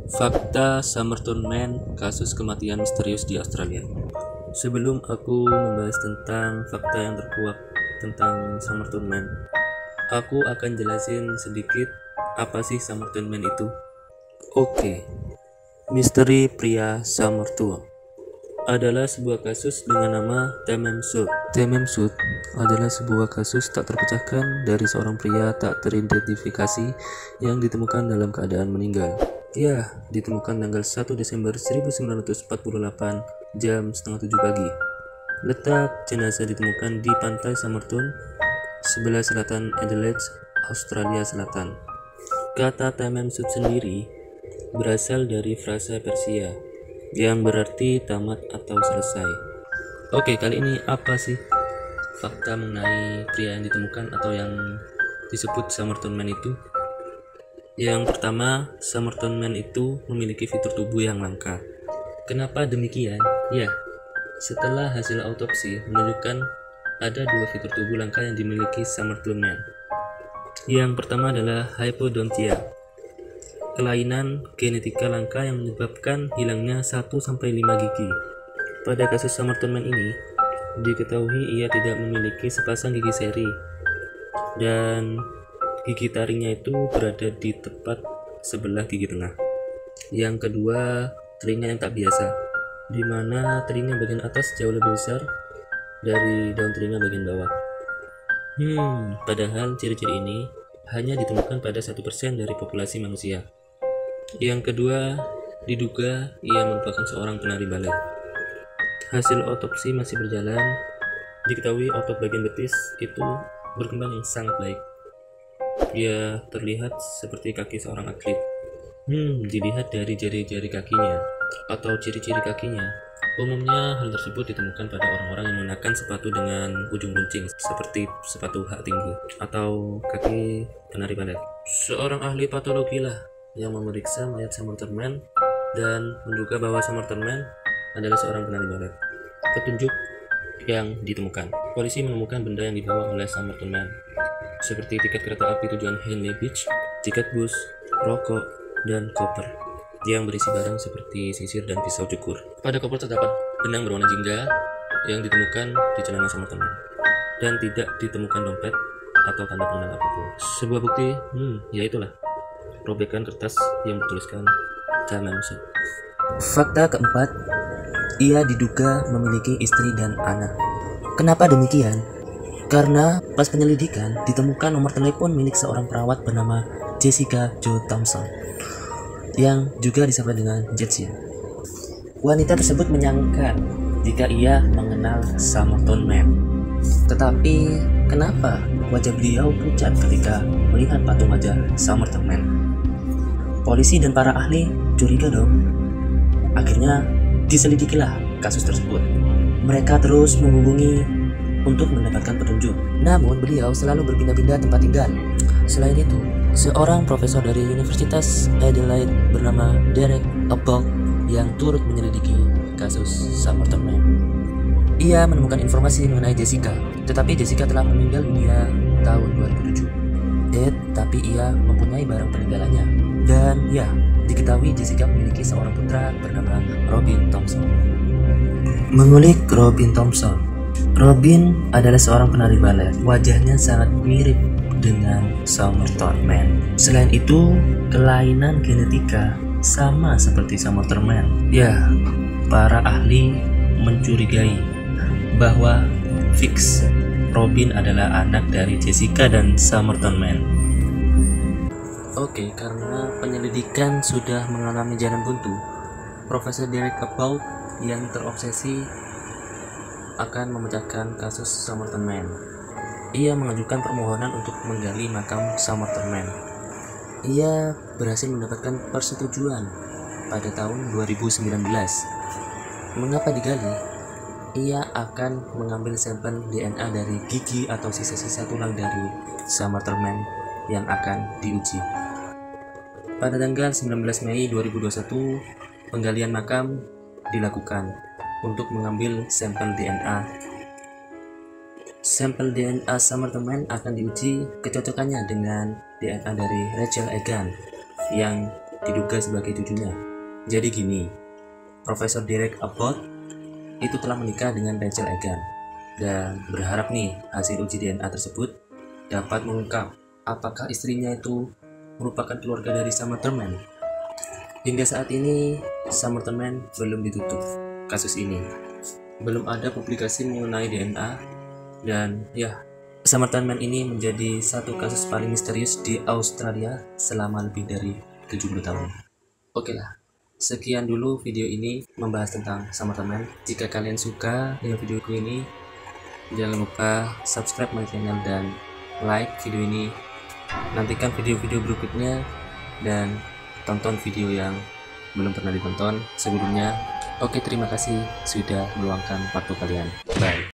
Fakta Somerton Man, kasus kematian misterius di Australia. Sebelum aku membahas tentang fakta yang terkuak tentang Somerton Man, aku akan jelasin sedikit apa sih Somerton Man itu. Oke, misteri pria Somerton adalah sebuah kasus dengan nama Temem Sud. Temem Sud adalah sebuah kasus tak terpecahkan dari seorang pria tak teridentifikasi yang ditemukan dalam keadaan meninggal. Ya, ditemukan tanggal 1 Desember 1948 jam setengah 7 pagi. Letak jenazah ditemukan di pantai Somerton, sebelah selatan Adelaide, Australia Selatan. Kata Temem Sud sendiri berasal dari frasa Persia yang berarti tamat atau selesai. Oke, kali ini apa sih fakta mengenai pria yang ditemukan atau yang disebut Somerton Man itu? Yang pertama, Somerton Man itu memiliki fitur tubuh yang langka. Kenapa demikian? Ya, setelah hasil autopsi menunjukkan ada dua fitur tubuh langka yang dimiliki Somerton Man. Yang pertama adalah hypodontia, kelainan genetika langka yang menyebabkan hilangnya 1-5 gigi. Pada kasus Somerton Man ini, diketahui ia tidak memiliki sepasang gigi seri, dan gigi taringnya itu berada di tepat sebelah gigi tengah. Yang kedua, telinga yang tak biasa, di mana telinga bagian atas jauh lebih besar dari daun telinga bagian bawah. Padahal ciri-ciri ini hanya ditemukan pada 1% dari populasi manusia. Yang kedua, diduga ia merupakan seorang penari balet. Hasil otopsi masih berjalan. Diketahui otot bagian betis itu berkembang sangat baik. Ia terlihat seperti kaki seorang atlet. Dilihat dari jari-jari kakinya atau ciri-ciri kakinya. Umumnya hal tersebut ditemukan pada orang-orang yang menggunakan sepatu dengan ujung runcing seperti sepatu hak tinggi atau kaki penari balet. Seorang ahli patologi lah yang memeriksa mayat Somerton Man dan menduga bahwa Somerton Man adalah seorang penari balet. Petunjuk yang ditemukan. Polisi menemukan benda yang dibawa oleh Somerton Man, seperti tiket kereta api tujuan Henley Beach, tiket bus, rokok, dan koper yang berisi barang seperti sisir dan pisau cukur. Pada koper terdapat benang berwarna jingga yang ditemukan di celana Somerton Man, dan tidak ditemukan dompet atau tanda pengenal apapun. Sebuah bukti, ya itulah, robekan kertas yang bertuliskan Temem Sud. Fakta keempat, ia diduga memiliki istri dan anak. Kenapa demikian? Karena pas penyelidikan ditemukan nomor telepon milik seorang perawat bernama Jessica Jo Thompson, yang juga disapa dengan Jetsin. Wanita tersebut menyangka jika ia mengenal Somerton Man. Tetapi kenapa wajah beliau pucat ketika melihat patung wajah Somerton Man? Polisi dan para ahli curiga dong. Akhirnya diselidikilah kasus tersebut. Mereka terus menghubungi untuk mendapatkan petunjuk. Namun beliau selalu berpindah-pindah tempat tinggal. Selain itu, seorang profesor dari Universitas Adelaide bernama Derek Abbott yang turut menyelidiki kasus Somerton Man. Ia menemukan informasi mengenai Jessica, tetapi Jessica telah meninggal dunia tahun 2007. Tapi ia mempunyai barang peninggalannya. Dan ya, diketahui Jessica memiliki seorang putra bernama Robin Thompson. Mengulik Robin Thompson. Robin adalah seorang penari balet. Wajahnya sangat mirip dengan Somerton Man. Selain itu, kelainan genetika sama seperti Somerton Man. Ya, para ahli mencurigai bahwa fix Robin adalah anak dari Jessica dan Somerton Man. Oke, karena penyelidikan sudah mengalami jalan buntu, Profesor Derek Abbott yang terobsesi akan memecahkan kasus Somerton Man. Ia mengajukan permohonan untuk menggali makam Somerton Man. Ia berhasil mendapatkan persetujuan pada tahun 2019. Mengapa digali? Ia akan mengambil sampel DNA dari gigi atau sisa-sisa tulang dari Somerton Man yang akan diuji. Pada tanggal 19 Mei 2021, penggalian makam dilakukan untuk mengambil sampel DNA. Sampel DNA Somerton Man akan diuji kecocokannya dengan DNA dari Rachel Egan yang diduga sebagai cucunya. Jadi gini, Profesor Derek Abbott itu telah menikah dengan Rachel Egan dan berharap nih hasil uji DNA tersebut dapat mengungkap apakah istrinya itu merupakan keluarga dari Samantha Mann. Hingga saat ini Samantha Mann belum ditutup kasus ini. Belum ada publikasi mengenai DNA dan ya, Samantha Mann ini menjadi satu kasus paling misterius di Australia selama lebih dari 70 tahun. Oke lah, sekian dulu video ini membahas tentang Samantha Mann. Jika kalian suka dengan videoku ini, jangan lupa subscribe my channel dan like video ini. Nantikan video-video berikutnya dan tonton video yang belum pernah ditonton sebelumnya. Oke, terima kasih sudah meluangkan waktu kalian. Bye.